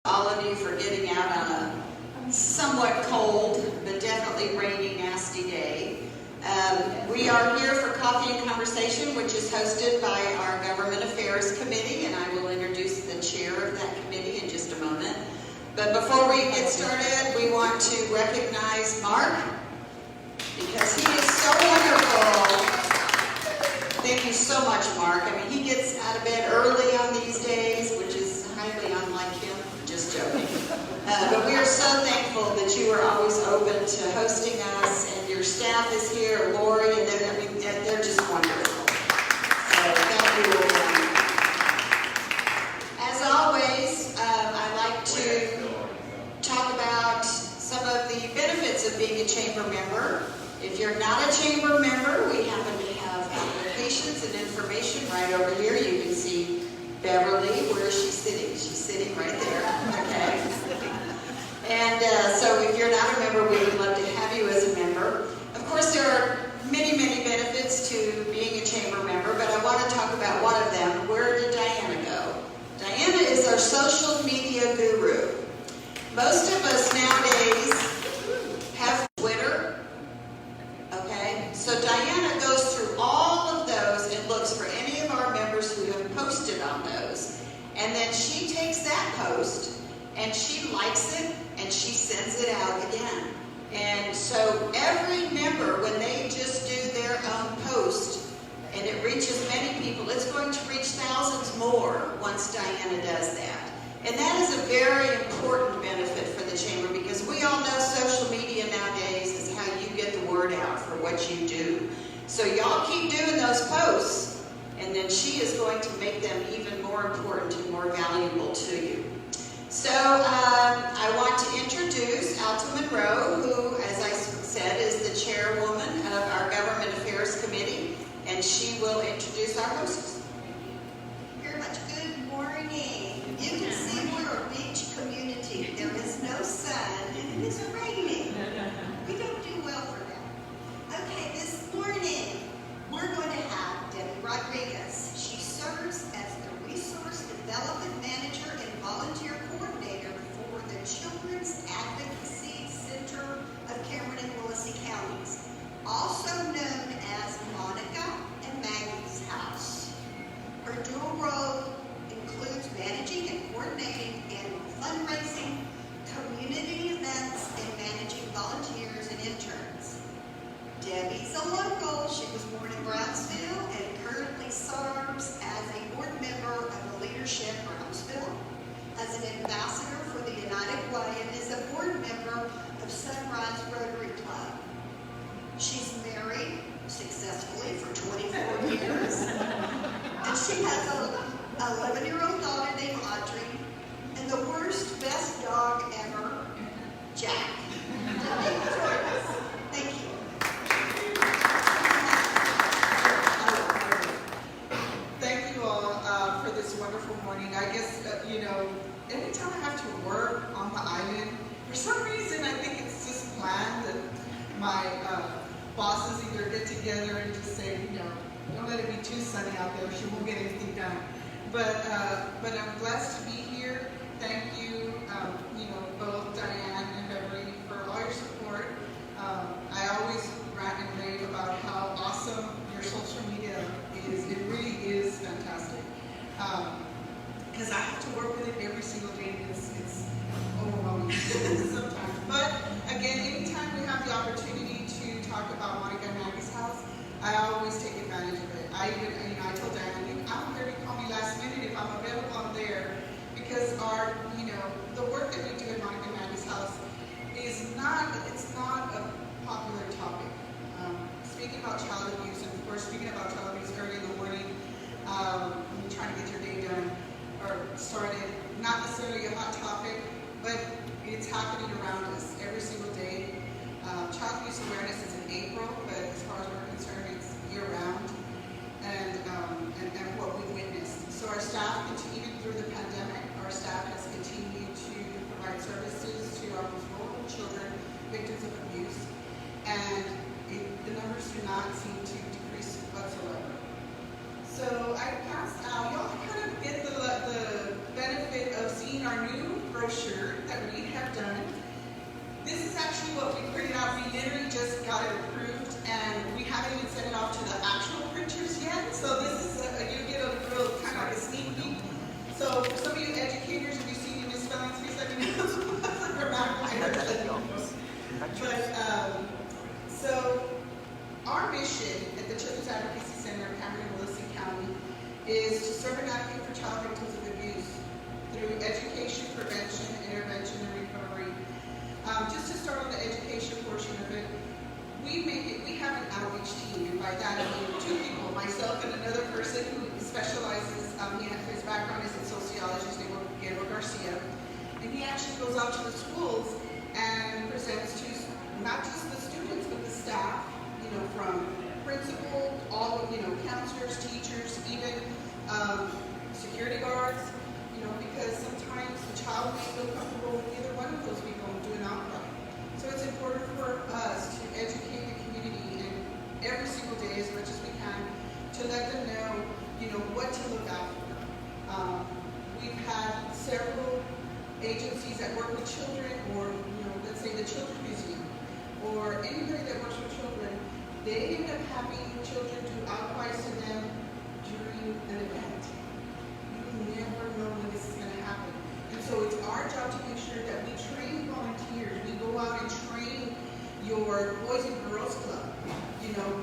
all of you for getting out on a somewhat cold, but definitely rainy, nasty day. We are here for Coffee and Conversation, which is hosted by our Government Affairs Committee, and I will introduce the chair of that committee in just a moment. But before we get started, we want to recognize Mark, because he is so wonderful. Thank you so much, Mark. I mean, he gets out of bed early on these days, which is highly unlike him. Just joking. But we are so thankful that you are always open to hosting us, and your staff is here, Lori, and they're just wonderful. So thank you all. As always, I like to talk about some of the benefits of being a chamber member. If you're not a chamber member, we happen to have applications and information right over here. You can see Beverly. Where is she sitting? She's sitting right there. Okay. And so if you're not a member, we would love to have you as a member. Of course, there are many, many benefits to being a chamber member, but I want to talk about one of them. Where did Diana go? Diana is our social media guru. Most of us nowadays have Twitter. Okay? So Diana goes through all of those and looks for any of our members who have posted on those. And then she takes that post and she likes it and she sends it out again. And so every member, when they just do their own post and it reaches many people, it's going to reach thousands more once Diana does that. And that is a very important benefit for the chamber, because we all know social media nowadays is how you get the word out for what you do. So y'all keep doing those posts, and then she is going to make them even more important and more valuable to you. So I want to introduce Alta Monroe, who, as I said, is the chairwoman of our Government Affairs Committee, and she will introduce our hosts. Thank you very much. Good morning. You can see we're a beach community. There is no sun, and it is raining. We don't do well for that. Okay, this morning, we're going to have Debbie Rodriguez. She serves as the Resource Development Manager and Volunteer Coordinator for the Children's Advocacy Center of Cameron and Willacy counties, also known as Monica and Maggie's house. Her dual role includes managing and coordinating annual fundraising, community events, and managing volunteers and interns. Debbie's a local. She was born in Brownsville and currently serves as a board member of the Leadership Brownsville, as an ambassador for the United Way, and is a board member of Sunrise Rotary Club. She's married successfully for 24 years, and she has a 11-year-old daughter named Audrey, and the worst, best dog ever, Jack. Thank you. Thank you all for this wonderful morning. I guess, anytime I have to work on the island, for some reason I think it's just planned that my bosses either get together and just say, don't let it be too sunny out there, she won't get anything done. But I'm blessed to be here. Thank you, both Diane and Beverly, for all your support. I always rant and rave about how awesome your social media is. It really is fantastic. Because I have to work with it every single day. It's overwhelming sometimes. But again, anytime we have the opportunity to talk about Monica and Maggie's house, I always take advantage of it. I told Diane, I don't care if you call me last minute. If I'm available, I'm there. Because the work that we do at Monica and Maggie's house it's not a popular topic. Speaking about child abuse, and of course, speaking about child abuse early in the morning, when you're trying to get your day done or started, not necessarily a hot topic, but it's happening around us every single day. Child abuse awareness is in April, but as far as we're concerned, it's year-round, and what we've witnessed. So our staff, even through the pandemic, our staff has continued to provide services to our most vulnerable children, victims of abuse, and the numbers do not seem to decrease whatsoever. So I passed out. Y'all kind of get the benefit of seeing our new brochure brochure that we have done. This is actually what we printed out. We literally just got it approved, and we haven't even sent it off to the actual printers yet. So this is you get a real kind of like a sneak peek. So for some of you educators, if you see any misspellings, please let me know. So our mission at the Children's Advocacy Center of Cameron and Willacy County is to serve and advocate for child victims of abuse through education, prevention, intervention, and recovery. Just to start on the education portion of it, we have an outreach team, and by that I mean two people, myself and another person who specializes, his background is in sociology, his name is Gabriel Garcia, and he actually goes out to the schools and presents to not just the students, but the staff, from principal, all, counselors, teachers, even security guards, because sometimes the child may feel comfortable with either one of those people and do an outcry. So it's important for us to educate the community and every single day as much as we can to let them know, what to look out for. We've had several agencies that work with children, or let's say the Children's Museum, or anybody that works with children, they end up having children do outcries to them during an event. You never know when this is going to happen. And so it's our job to make sure that we train volunteers. We go out and train your Boys and Girls Club.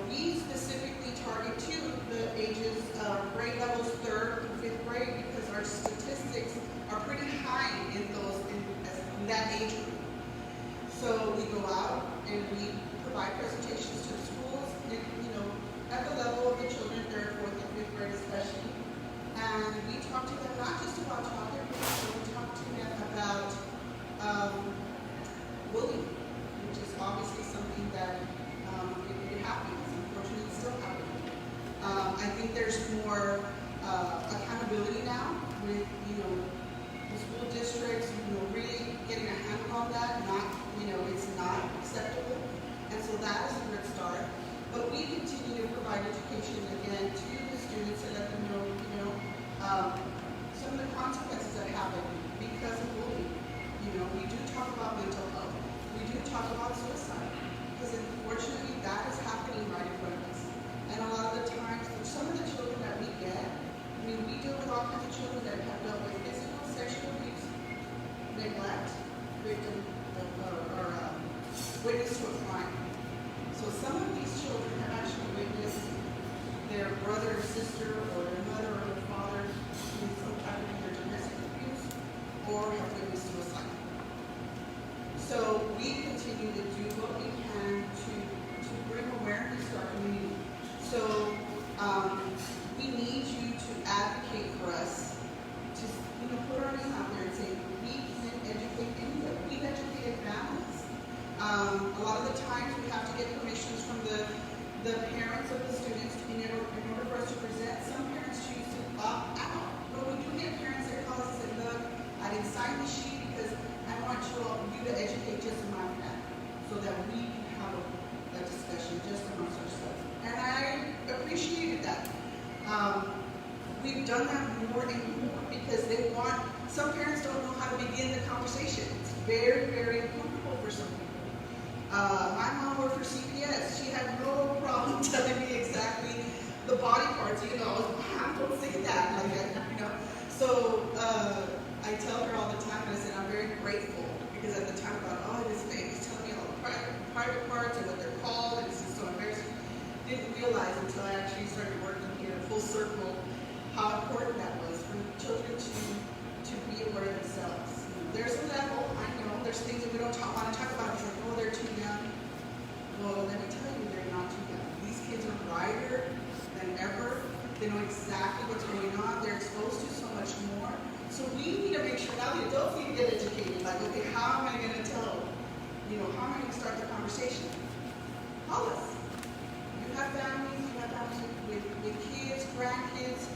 We specifically target the ages grade levels 3rd through 5th grade because our statistics are pretty high in that age group. So we go out and we provide presentations to the schools, at the level of the children, 3rd, 4th, and 5th grade especially. And we talk to them not just about child abuse, but we talk to them about bullying, which is obviously something that it happens. Unfortunately, it's still happening. I think there's more accountability now with the school districts, really getting a handle on that. It's not acceptable, and so that is a good start. But we continue to provide education again to the students to let them know, some of the consequences that happen because of bullying. We do talk about mental health. We do talk about suicide because unfortunately that is happening right in front of us. And a lot of the times, for some of the children that we get, we deal with all kinds of children that have dealt with physical, sexual abuse, neglect, victim, or witness to a crime. So some of these children have actually witnessed their brother or sister or their mother or their father in some type of either domestic abuse or have witnessed suicide. So we continue to do what we can to bring awareness to our community. So we need you to advocate for us to put our name out there and say we can educate anybody. We've educated families. A lot of the times we have to get permissions from the parents of the students in order for us to present. Some parents choose to opt out. But we do get parents that call us and say, look, I didn't sign the sheet because I want you to educate just in my family so that we can have a discussion just amongst ourselves. And I appreciated that. We've done that more and more because some parents don't know how to begin the conversation. It's very, very uncomfortable for some people. My mom worked for CPS. She had no problem telling me exactly the body parts. Don't say that like that, So I tell her all the time, and I said, I'm very grateful because at the time I thought, this baby's telling me all the private parts and what they're called, and this is so embarrassing. Didn't realize until I actually started working here full circle how important that was for children to be aware of themselves. There's a level, I know, there's things that we don't want to talk about. It's like, they're too young. Well, let me tell you, they're not too young. These kids are brighter than ever. They know exactly what's going on. They're exposed to so much more. So we need to make sure now the adults need to get educated. Like, okay, how am I going to tell? How am I going to start the conversation? Call us. You have families with kids, grandkids.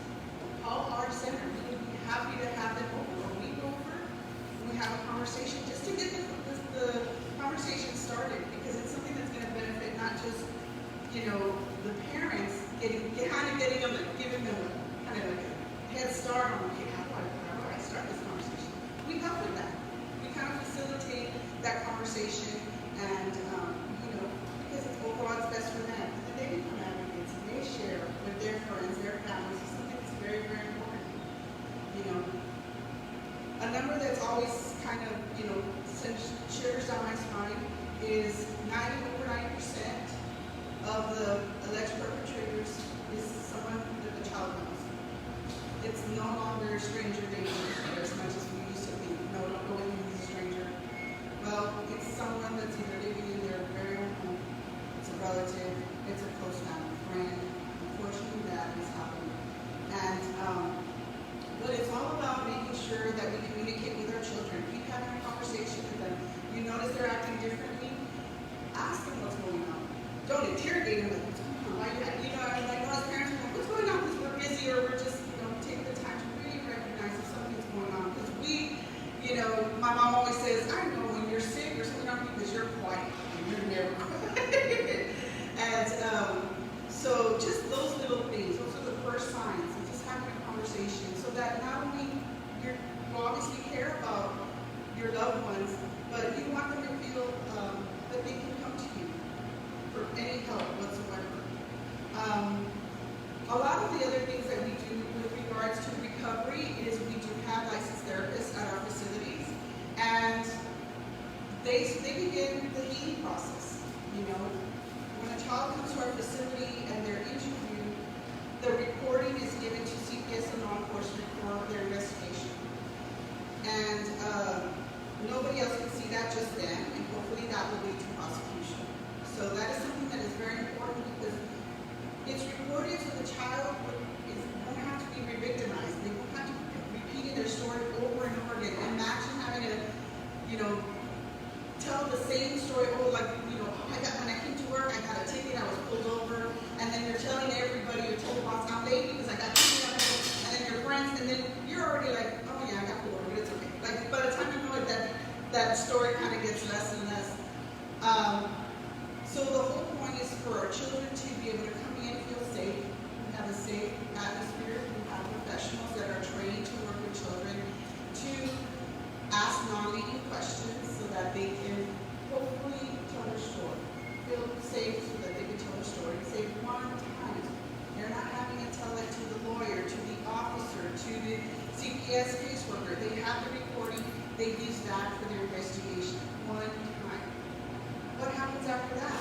Call our center. We would be happy to have them over a week over. We have a conversation just to get the conversation started because it's something that's going to benefit not just, the parents giving them a head start on, okay, how do I start this conversation? We help with that. conversation, and because it's overall it's best for them. And then they become advocates and they share with their friends, their families. It's something that's very, very important. A number that's always kind of sends shivers down my spine is over 90% of the alleged perpetrators is someone that the child knows. It's no longer stranger danger as much as we used to think. No, don't go in with a stranger. Well, it's someone that's either living in their very own home, it's a relative, it's a close family friend. Unfortunately, that is happening. And but it's all about making sure that we communicate with our children. Keep having a conversation with them. You notice they're acting differently, ask them what's going on. Don't interrogate them like, what's going on? I know as parents, what's going on? Because we're busy, or we're just, take the time to really recognize if something's going on. Because my mom always says, I know when you're sick or something on because you're quiet. And you're never quiet. And so just those little things, those are the first signs of just having a conversation so that not only you obviously care about your loved ones, but you want them to feel that they can come to you for any help whatsoever. A lot of the other things that we do with regards to recovery is we do have licensed therapists at our facilities, and they begin the healing process. When a child comes to our facility and they're interviewed, the recording is given to CPS and law enforcement for their investigation. And nobody else can see that, just them, and hopefully that will lead to prosecution. So that is something that is very important because it's recorded so the child won't have to be re-victimized. They won't have to be repeating their story over and over again. Imagine having to, tell the same story over, when I came to work, I got a ticket, I was pulled over, and then you're telling everybody, you're told boss, I'm late because I got ticket, and then your friends, and then you're already like, oh yeah, I got pulled over, but it's okay. Like, by the time you know it, that story kind of gets less and less. So the whole point is for our children to be able to come in, feel safe, we have a safe atmosphere, we have professionals that are trained to work with children, to ask non-leading questions so that they can hopefully tell their story. Feel safe so that they can tell their story. Say one time. They're not having to tell it to the lawyer, to the officer, to the CPS caseworker. They have the recording. They use that for their investigation. One time. What happens after that?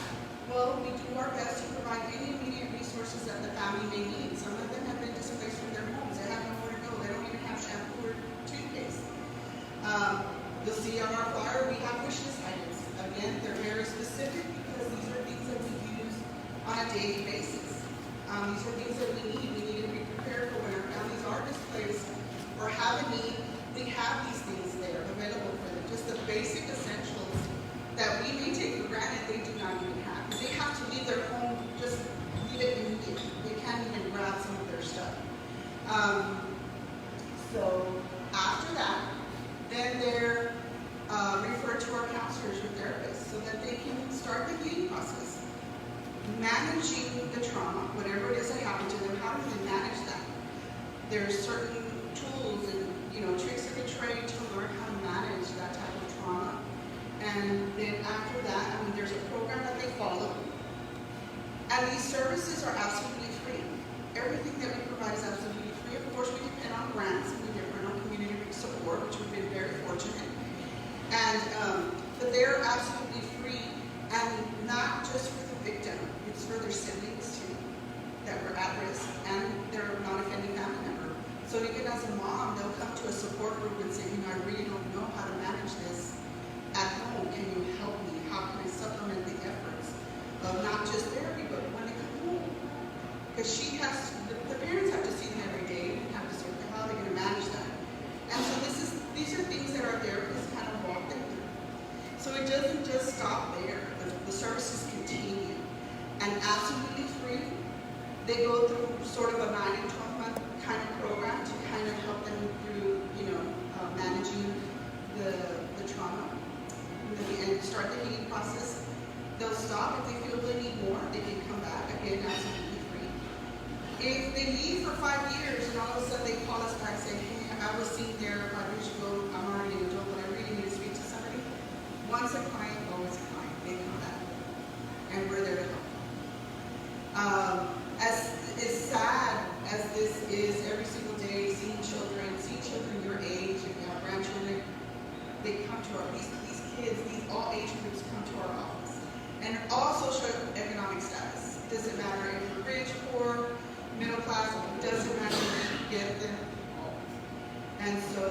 Well, we do our best to provide any immediate resources that the family may need. Some of them have been displaced from their homes. They have nowhere to go. They don't even have shampoo or toothpaste. You'll see on our flyer we have wish list items. Again, they're very specific because these are things that we use on a daily basis. These are things that we need. We need to be prepared for when our families are displaced or have a need. We have these things there available for them. Just the basic essentials that we may take for granted they do not even have. They have to leave their home, just leave it immediately. They can't even grab some of their stuff. So after that, then they're referred to our counselors or therapists so that they can start the healing process. Managing the trauma, whatever it is that happened to them, how do they manage that? There's certain tools and tricks of the trade to learn how to manage that type of trauma. And then after that, there's a program that they follow. And these services are absolutely free. Everything that we provide is absolutely free. Of course, we depend on grants and we depend on community support, which we've been very fortunate. And but they're absolutely free, and not just for the victim, it's for their siblings too, that were at risk, and their non-offending family member. So even as a mom, they'll come to a support group and say, I really don't know how to manage this at home. Can you help me? How can I supplement the efforts of not just therapy, but when they come home? Because the parents have to see them every day and have to say, how are they going to manage that? And so these are things that our therapists kind of walk them through. So it doesn't just stop there. The services continue. And absolutely free, they go through sort of a 9 and 12 month kind of program to kind of help them through, managing the trauma and start the healing process. They'll stop. If they feel they need more, they can come back. Again, absolutely free. If they leave for 5 years and all of a sudden they call us back and say, hey, I was seen there 5 years ago, I'm already an adult, but I really need to speak to somebody. Once a client they come to these kids, all age groups come to our office. And all socioeconomic status. It doesn't matter if you're rich, poor, middle class, it doesn't matter if you get them all. And so,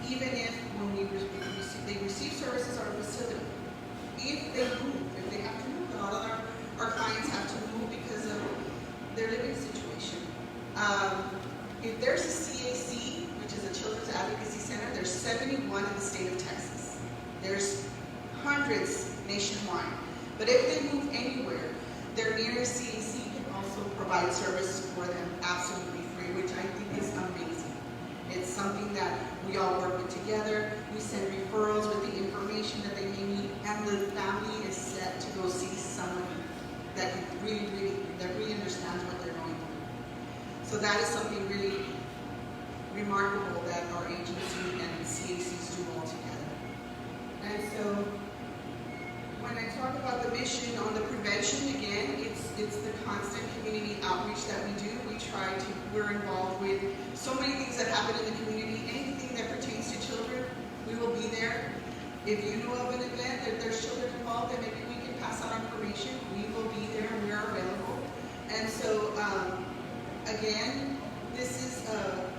even if when they receive services at our facility, if they move, if they have to move, a lot of our clients have to move because of their living situation. If there's a CAC, which is a Children's Advocacy Center, there's 71 in the state of Texas. There's hundreds nationwide. But if they move anywhere, their nearest CAC can also provide services for them absolutely free, which I think is amazing. It's something that we all work with together. We send referrals with the information that they may need, and the family is set to go see someone that really understands what they're going through. So that is something really remarkable that our agency and CACs do all together. And so when I talk about the mission on the prevention, again, it's the constant community outreach that we do. We're involved with so many things that happen in the community. Anything that pertains to children, we will be there. If you know of an event that there's children involved and maybe we can pass out information, we will be there and we are available. And so, again, this is a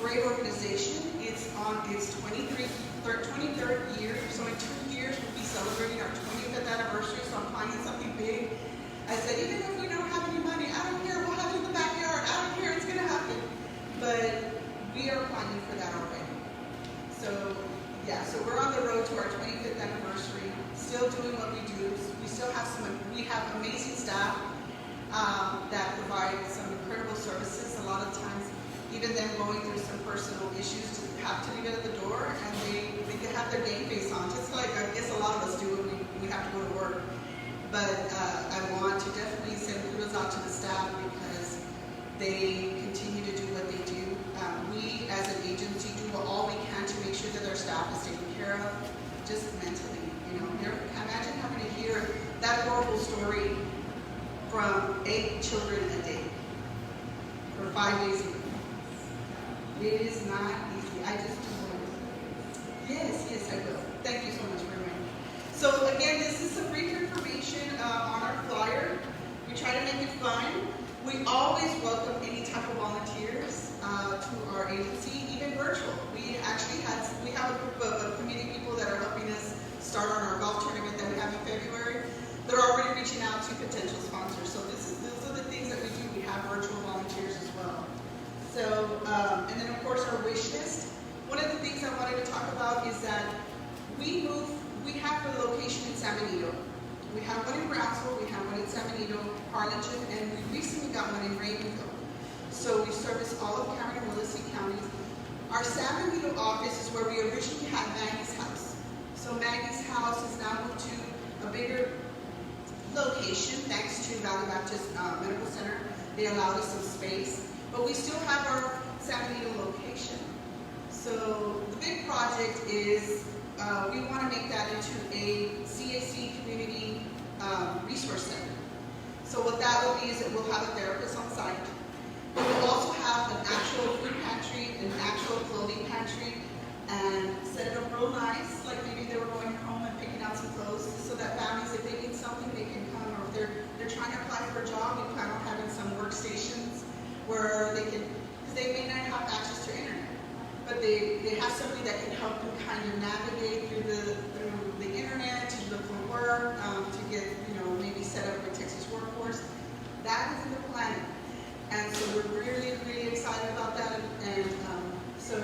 great organization. It's on its 23rd year, so in 2 years we'll be celebrating our 25th anniversary, so I'm planning something big. I said, even if we don't have any money, I don't care, we'll have it in the backyard, I don't care, it's going to happen. But we are planning for that already. So, yeah, so we're on the road to our 25th anniversary, still doing what we do. We have amazing staff that provide some incredible services. A lot of times, even them going through some personal issues, just have to leave it at the door, and they can have their game face on, just like I guess a lot of us do when we have to go to work. But I want to definitely send kudos out to the staff because they continue to do what they do. We, as an agency, do all we can to make sure that our staff is taken care of, just mentally. Imagine having to hear that horrible story from 8 children a day for 5 days a week. It is not easy. I just do it. Yes, I will. Thank you so much for reminding me. So again, this is some brief information on our flyer. We try to make it fun. We always welcome any type of volunteers to our agency, even virtual. We have a group of community people that are helping us start on our golf tournament that we have in February. They're already reaching out to potential sponsors. So those are the things that we do. We have virtual volunteers as well. So, and then of course our wish list. One of the things I wanted to talk about is that we have a location in San Benito. We have one in Brownsville, we have one in San Benito, Harlingen, and we recently got one in Ravenville. So we service all of Cameron and Willacy counties. Our San Benito office is where we originally had Maggie's house. So Maggie's house is now moved to a bigger location thanks to Valley Baptist Medical Center. They allowed us some space, but we still have our San Benito location. So the big project is we want to make that into a CAC community resource center. So what that will be is that we'll have a therapist on site. But we'll also have an actual food pantry, an actual clothing pantry, and set it up real nice, like maybe they were going home and picking out some clothes, so that families, if they need something, they can come, or if they're trying to apply for a job, we plan on having some workstations where they can, because they may not have access to internet, but they have somebody that can help them kind of navigate through the internet to look for work, to get, maybe set up with Texas Workforce. That is in the plan. And so we're really, really excited about that. And so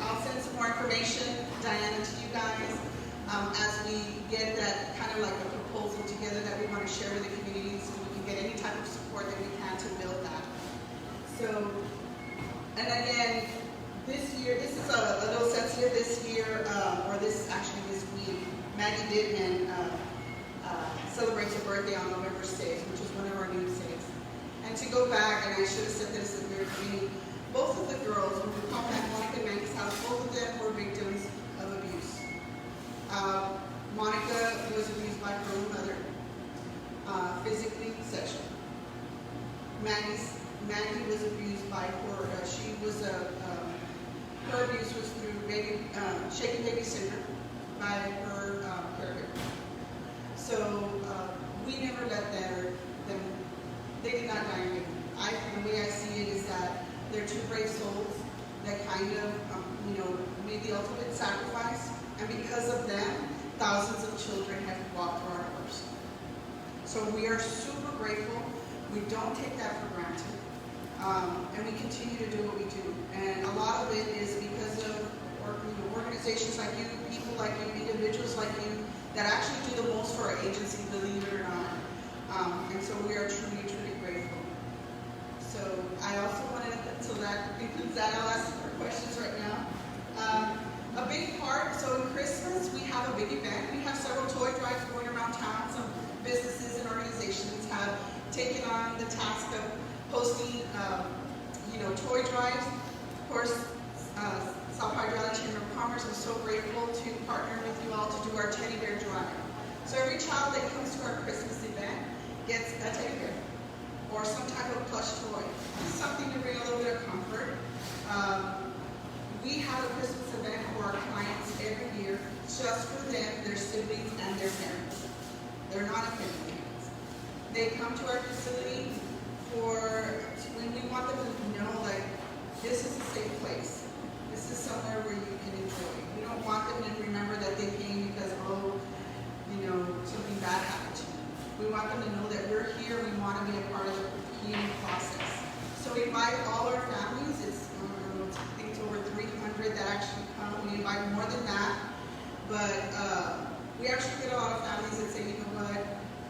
I'll send some more information, Diana, to you guys as we get that kind of like a proposal together that we want to share with the community so we can get any type of support that we can to build that. So, and again, this year, this is a little sensitive this year, or this week, Maggie Dittman celebrates her birthday on November 6th, which is one of our new days. And to go back, and I should have said this at the very beginning, both of the girls, when we called back Monica and Maggie's house, both of them were victims of abuse. Monica was abused by her own mother, physically, sexually. Maggie was abused by her. Her abuse was through shaken baby syndrome by her caregiver. So we never let them, they did not die in. The way I see it is that they're two brave souls that kind of, made the ultimate sacrifice, and because of them, thousands of children have walked through our doors. So we are super grateful. We don't take that for granted, and we continue to do what we do. And a lot of it is because of organizations like you, people like you, individuals like you, that actually do the most for our agency, believe it or not. And so we are truly, truly grateful. So I also wanted to that concludes that. I'll ask for questions right now. A big part, so in Christmas, we have a big event. We have several toy drives going around town. Some businesses and organizations have taken on the task of hosting, toy drives. Of course, South Padre Island Chamber of Commerce is so grateful to partner with you all to do our teddy bear drive. So every child that comes to our Christmas event gets a teddy bear or some type of plush toy, something to bring a little bit of comfort. We have a Christmas event for our clients every year, just for them, their siblings, and their parents. They're not offended parents. They come to our facility when we want them to know, like, this is a safe place. This is somewhere where you can enjoy. We don't want them to remember that they came because, something bad happened to them. We want them to know that we're here. We want to be a part of the healing process. So we invite all our families. I think it's over 300 that actually come. We invite more than that. But we actually get a lot of families that say, you know what,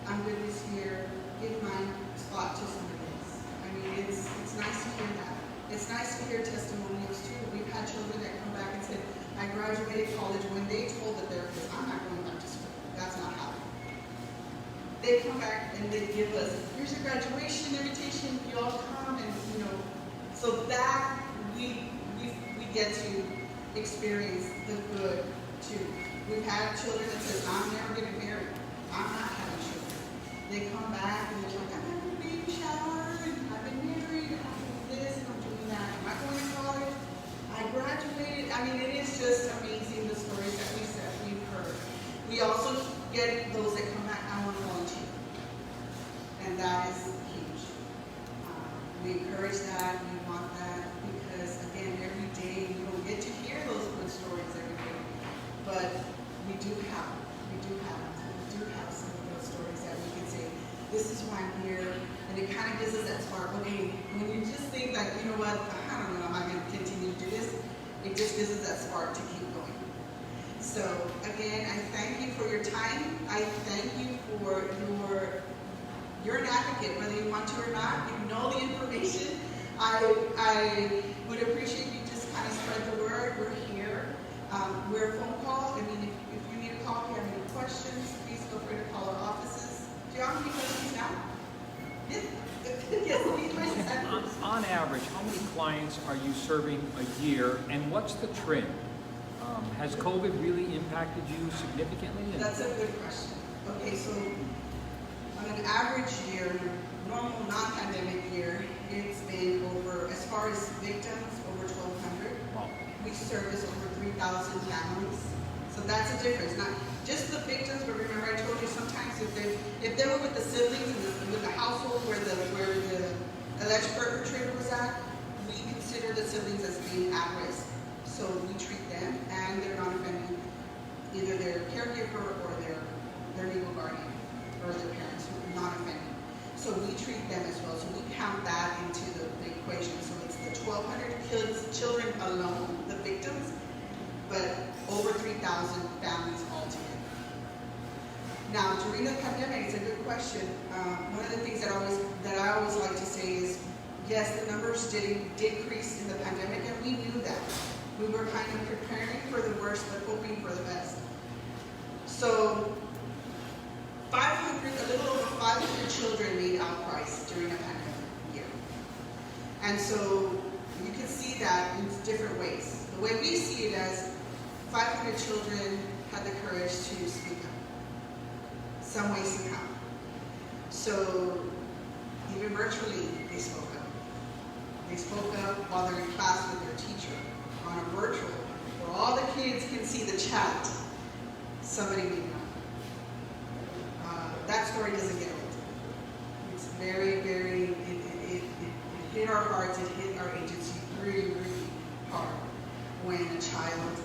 I'm good this year. Give my spot to somebody else. I mean, it's nice to hear that. It's nice to hear testimonials too. We've had children that come back and said, I graduated college when they told the therapist, I'm not going back to school. That's not happening. They come back and they give us, here's your graduation invitation, you all come, and so that we get to experience the good too. We've had children that says, I'm never getting married. I'm not having children. They come back and they're like, I'm having a baby shower, and I've been married, and I'm doing this, and I'm doing that. Am I going to college? I graduated. I mean, it is just amazing, the stories that we've heard. We also get those that come back, I want to volunteer. And that is huge. We encourage that, we want that, because again, every day we don't get to hear those good stories every day. But we do have some of those stories that we can say, this is why I'm here, and it kind of gives us that spark. Okay, when you just think like, you know what, I don't know, am I going to continue to do this? It just gives us that spark to keep going. So again, I thank you for your time. I thank you for you're an advocate, whether you want to or not. You know the information. I would appreciate you just kind of spread the word. We're here. We're a phone call. I mean, if you need a call, if you have any questions, please feel free to call our offices. Do you have any questions now? Yes. Yes. On average, how many clients are you serving a year, and what's the trend? Has COVID really impacted you significantly? That's a good question. Okay, so on an average year, normal non-pandemic year, it's been over, as far as victims, over 1,200. Wow. We service over 3,000 families. So that's a difference. Not just the victims, but remember I told you sometimes if they were with the siblings and with the household where the alleged perpetrator was at, we consider the siblings as being at risk. So we treat them, and they're not offending either their caregiver or their legal guardian or their parents who are not offending. So we treat them as well. So we count that into the equation. So it's the 1,200 children alone, the victims, but over 3,000 families altogether. Now, during the pandemic, it's a good question. One of the things that I always like to say is, yes, the numbers did decrease in the pandemic, and we knew that. We were kind of preparing for the worst, but hoping for the best. So, a little over 500 children made outcries during a pandemic year. And so, you can see that in different ways. The way we see it as 500 children had the courage to speak up, some way, somehow. So, even virtually, they spoke up. They spoke up while they're in class with their teacher. on a virtual, where all the kids can see the chat, somebody may not. That story doesn't get old. It's very, very, it hit our hearts, it hit our agency really, really hard when a child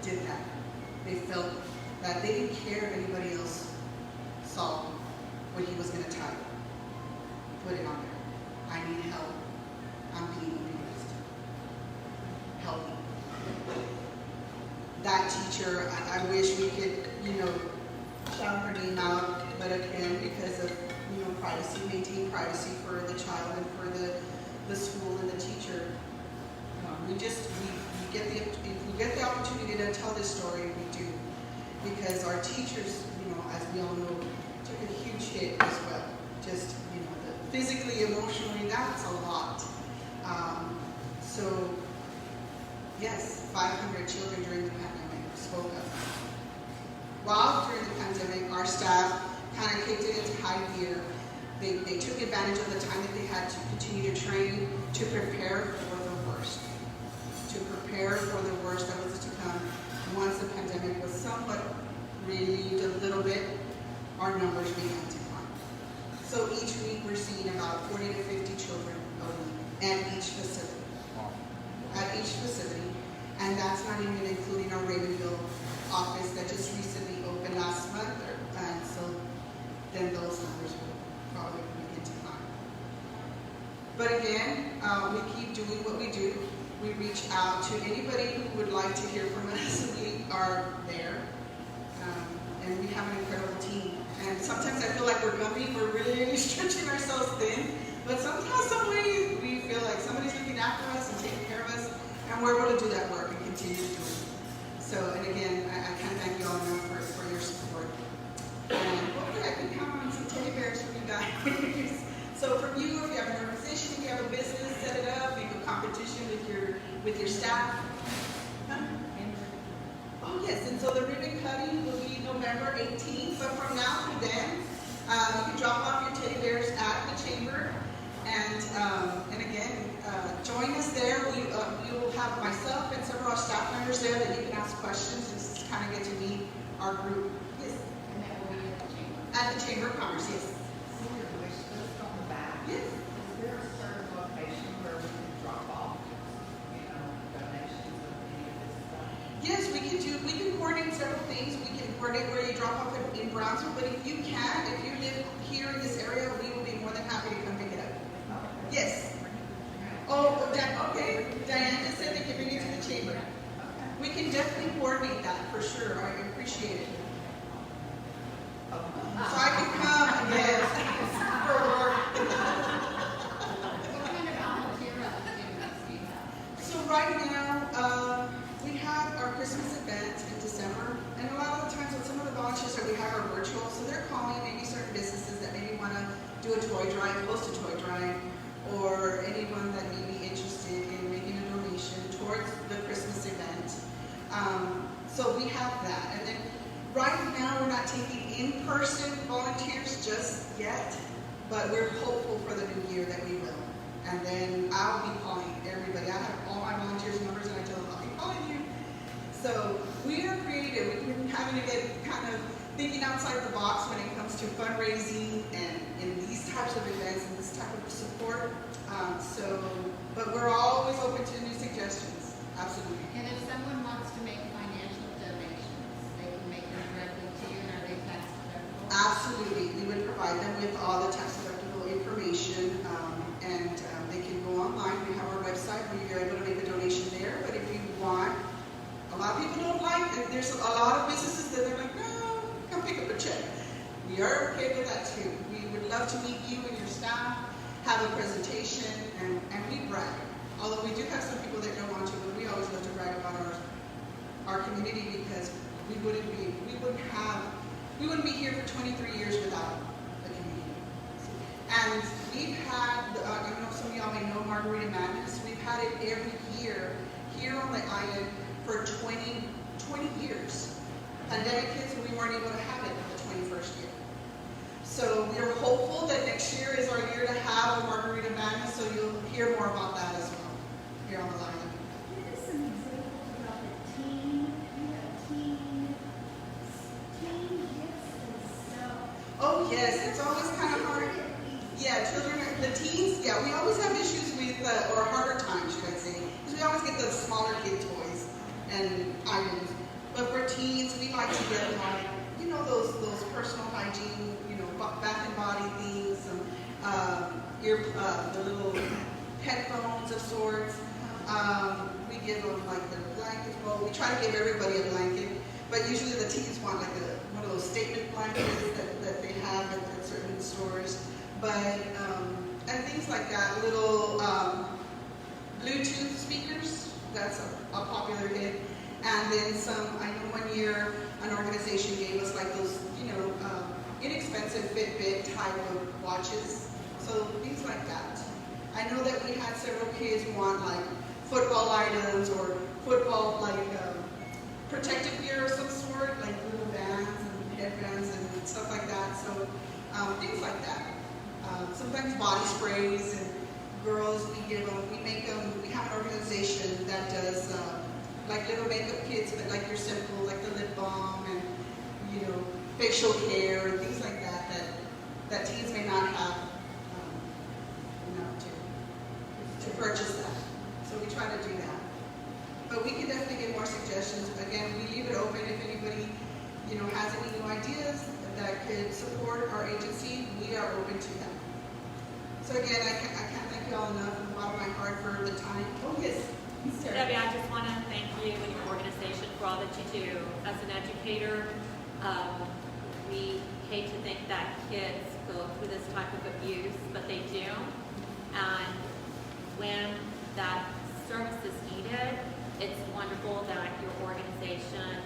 did that. They felt that they didn't care if anybody else saw what he was going to type. Put it on there. I need help. I'm being abused. Help me. That teacher, I wish we could, shout her name out, but again, because of, privacy, maintain privacy for the child and for the school and the teacher. If we get the opportunity to tell this story, we do. Because our teachers, as we all know, took a huge hit as well. Just, physically, emotionally, that's a lot. So, yes, 500 children during the pandemic spoke up. While during the pandemic, our staff kind of kicked it into high gear. They took advantage of the time that they had to continue to train, to prepare for the worst. To prepare for the worst that was to come. Once the pandemic was somewhat relieved a little bit, our numbers began to climb. So each week we're seeing about 40 to 50 children a week at each facility. And that's not even including our Ravenville office that just recently opened last month. And so then those numbers will probably begin to climb. But again, we keep doing what we do. We reach out to anybody who would like to hear from us. We are there. And we have an incredible team. And sometimes I feel like we're gumpy, we're really stretching ourselves thin. But sometimes, some way, we feel like somebody's looking after us and taking care of us. And we're able to do that work and continue to do it. So, and again, I can't thank you all enough for your support. And hopefully I can count on some teddy bears from you guys. So from you, if you have an organization, if you have a business, set it up, make a competition with your staff. Huh? Oh yes, and so the ribbon cutting will be November 18th. But from now to then, you can drop off your teddy bears at the chamber. And again, join us there. We will have myself and several staff members there that you can ask questions and just kind of get to meet our group. Yes. And that will be at the chamber. At the Chamber of Commerce, yes. See your wish list on the back. Yes. Is there a certain location where we can drop off, donations of any of this stuff? Yes, we can coordinate several things. We can coordinate where you drop off in Brownsville, but if you live here in this area, we will be more than happy to come pick it up. Yes. Oh, okay. Diane just said they can bring it to the chamber. We can definitely coordinate that for sure. I appreciate it. So I can come, yes, for work. What kind of volunteer opportunities do you have? So right now, we have our Christmas event in December, and a lot of the times with some of the volunteers that we have are virtual, so they're calling maybe certain businesses that maybe want to do a toy drive, host a toy drive, or anyone that may be interested in making a donation towards the Christmas event. So we have that. And then right now we're not taking in-person volunteers just yet, but we're hopeful for the new year that we will. And then I'll be calling everybody. I have all my volunteers' numbers and I tell them I'll be calling you. So we are creative. We've been having to get kind of thinking outside the box when it comes to fundraising and in these types of events and this type of support. But we're always open to new suggestions. Absolutely. And if someone wants to make financial donations, they can make them directly to you, and are they tax deductible? Absolutely. We would provide them with all the tax deductible information, and they can go online. We have our website where you're able to make a donation there. But if you want, a lot of people don't like it. There's a lot of businesses that they're like, no, come pick up a check. We are okay with that too. We would love to meet you and your staff, have a presentation, and we brag. Although we do have some people that don't want to, but we always love to brag about our community because we wouldn't be here for 23 years without the community. And we've had, I don't know if some of y'all may know Margarita Madness. We've had it every year here on the island for 20 years. Pandemic hits and we weren't able to have it the 21st year. So we are hopeful that next year is our year to have a Margarita Madness, so you'll hear more about that as well here on the island. Listen, Yes, it's always kind of hard. Yeah, the teens, yeah, we always have issues with, or harder times, should I say, because we always get the smaller kid toys and items. But for teens, we like to get like, you know, those personal hygiene, you know, bath and body things, some the little headphones of sorts. We give them like the blankets. Well, we try to give everybody a blanket, but usually the teens want like one of those statement blankets that they have at certain stores. But and things like that, little Bluetooth speakers, that's a popular hit. And then some, I know one year an organization gave us like those, you know, inexpensive Fitbit type of watches. So things like that. I know that we had several kids want like football items or football like protective gear of some sort, like little bands and headbands and stuff like that. So things like that. Sometimes body sprays, and girls, we make them, we have an organization that does like little makeup kits, but like your simple, like the lip balm and, you know, facial care and things like that, that teens may not have enough to purchase that. So we try to do that. But we can definitely get more suggestions. Again, we leave it open if anybody, you know, has any new ideas that could support our agency. We are open to that. So again, I can't thank you all enough from the bottom of my heart for the time. Oh yes, Sarah. Debbie, I just want to thank you and your organization for all that you do. As an educator, we hate to think that kids go through this type of abuse, but they do. And when that service is needed, it's wonderful that your organization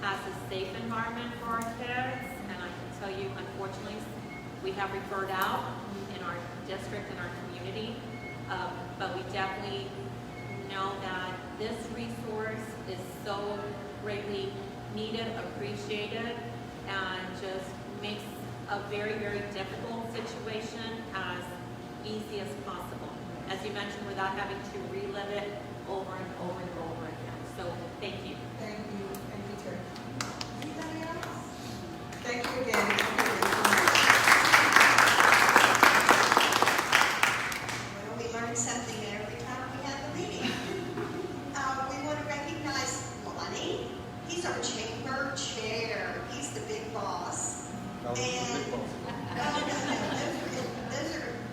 has a safe environment for our kids. And I can tell you, unfortunately, we have referred out in our district and our community, but we definitely know that this resource is so greatly needed, appreciated, and just makes a very, very difficult situation as easy as possible. As you mentioned, without having to relive it over and over and over again. So thank you. Thank you. Thank you, Terry. Anybody else? Thank you again. Well, we learn something every time we have a meeting. We want to recognize Lonnie. He's our chamber chair. He's the big boss. And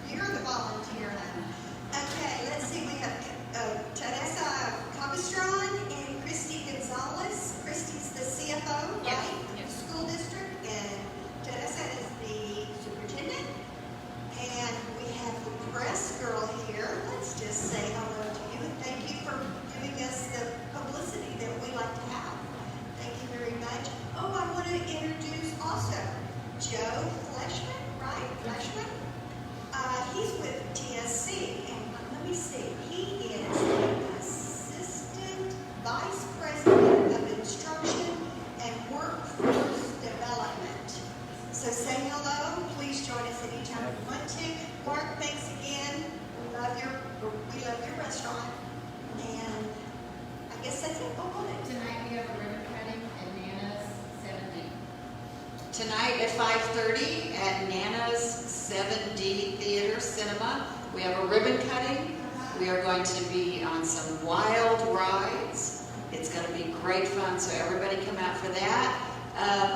you're the volunteer. Okay, let's see. We have Teresa Cabestron and Christy Gonzalez. Christy's the CFO, Yes, right? yes. School district, and Teresa is the superintendent. And we have the press girl here. Let's just say hello to you and thank you for giving us the publicity that we like to have. Thank you very much. Oh, I want to introduce also Joe Fleshman, right? Fleshman? He's with TSC, and let me see, he is the Assistant Vice President of Instruction and Workforce Development. So say hello, please join us anytime you want to. Mark, thanks again. We love your restaurant, and I guess that's it. Oh, go ahead. Tonight we have a ribbon cutting at Nana's 7D. Tonight at 5:30 at Nana's 7D Theater Cinema, we have a ribbon cutting. We are going to be on some wild rides. It's going to be great fun, so everybody come out for that.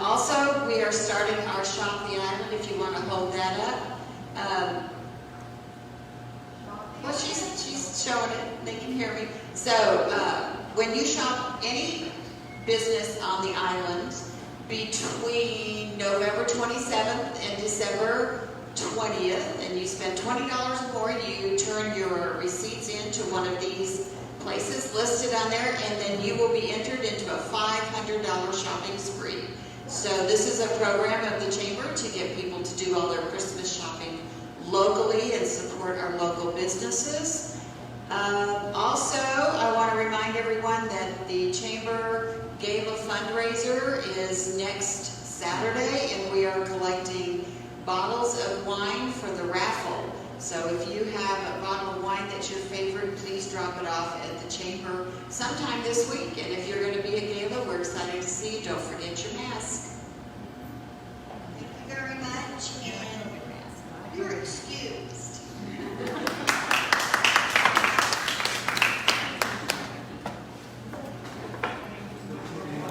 Also, we are starting our Shop the Island, if you want to hold that up. Well, she's showing it. They can hear me. So, when you shop any business on the island between November 27th and December 20th, and you spend $20 or more, you turn your receipts into one of these places listed on there, and then you will be entered into a $500 shopping spree. So this is a program of the Chamber to get people to do all their Christmas shopping locally and support our local businesses. Also, I want to remind everyone that the Chamber Gala fundraiser is next Saturday, and we are collecting bottles of wine for the raffle. So if you have a bottle of wine that's your favorite, please drop it off at the Chamber sometime this week. And if you're going to be a